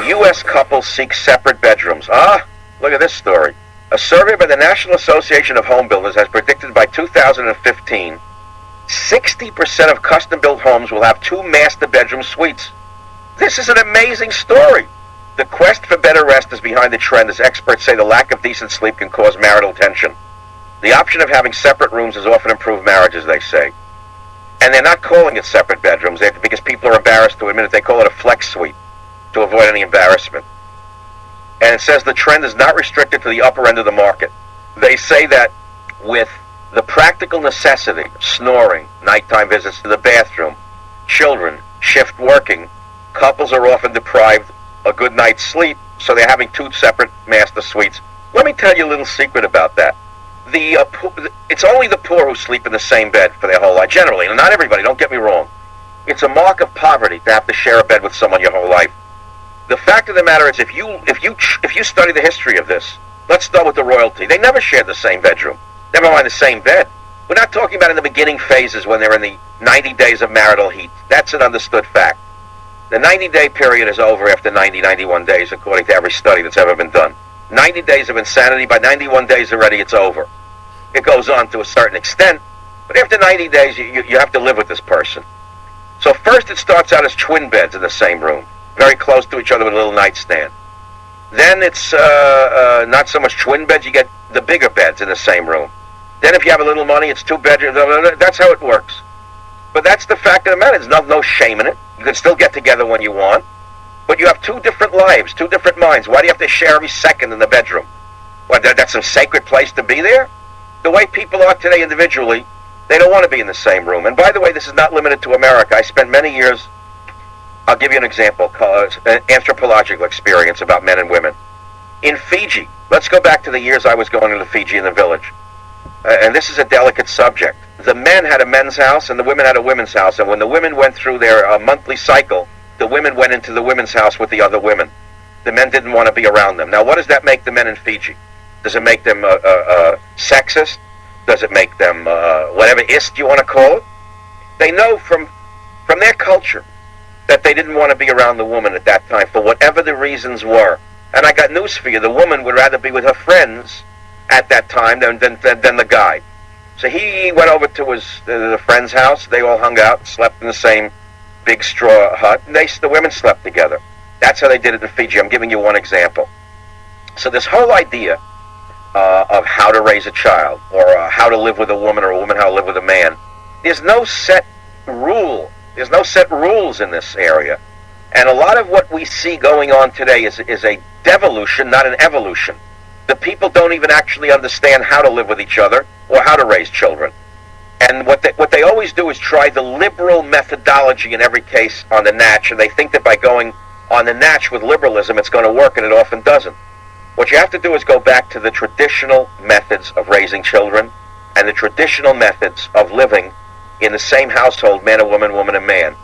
U.S. couples seek separate bedrooms. Look at this story. A survey by the National Association of Home Builders has predicted by 2015, 60% of custom-built homes will have two master bedroom suites. This is an amazing story. The quest for better rest is behind the trend, as experts say the lack of decent sleep can cause marital tension. The option of having separate rooms has often improved marriages, they say. And they're not calling it separate bedrooms because people are embarrassed to admit it. They call it a flex suite to avoid any embarrassment. And it says the trend is not restricted to the upper end of the market. They say that with the practical necessity of snoring, nighttime visits to the bathroom, children, shift working, couples are often deprived a good night's sleep, so they're having two separate master suites. Let me tell you a little secret about that. It's only the poor who sleep in the same bed for their whole life, generally, and not everybody, don't get me wrong. It's a mark of poverty to have to share a bed with someone your whole life. The fact of the matter is, if you study the history of this, let's start with the royalty. They never shared the same bedroom, never mind the same bed. We're not talking about in the beginning phases when they're in the 90 days of marital heat. That's an understood fact. The 90-day period is over after 91 days, according to every study that's ever been done. 90 days of insanity, by 91 days already it's over. It goes on to a certain extent, but after 90 days you have to live with this person. So first it starts out as twin beds in the same room, very close to each other with a little nightstand. Then it's not so much twin beds, you get the bigger beds in the same room. Then if you have a little money, it's two bedrooms. That's how it works. But that's the fact of the matter. There's no shame in it. You can still get together when you want. But you have two different lives, two different minds. Why do you have to share every second in the bedroom? What, that's some sacred place to be there? The way people are today individually, they don't want to be in the same room. And by the way, this is not limited to America. I spent many years, I'll give you an example, an anthropological experience about men and women. In Fiji, let's go back to the years I was going to Fiji in the village. And this is a delicate subject. The men had a men's house and the women had a women's house. And when the women went through their monthly cycle, the women went into the women's house with the other women. The men didn't want to be around them. Now, what does that make the men in Fiji? Does it make them sexist? Does it make them whatever ist you want to call it? They know from their culture that they didn't want to be around the woman at that time for whatever the reasons were. And I got news for you. The woman would rather be with her friends at that time than the guy. So he went over to the friend's house. They all hung out, slept in the same big straw hut, and the women slept together. That's how they did it in Fiji. I'm giving you one example. So this whole idea of how to raise a child, or how to live with a woman, or a woman how to live with a man, there's no set rule. There's no set rules in this area. And a lot of what we see going on today is a devolution, not an evolution. The people don't even actually understand how to live with each other or how to raise children. And what they always do is try the liberal methodology in every case on the natch, and they think that by going on the natch with liberalism it's going to work, and it often doesn't. What you have to do is go back to the traditional methods of raising children and the traditional methods of living in the same household, man and woman, woman and man.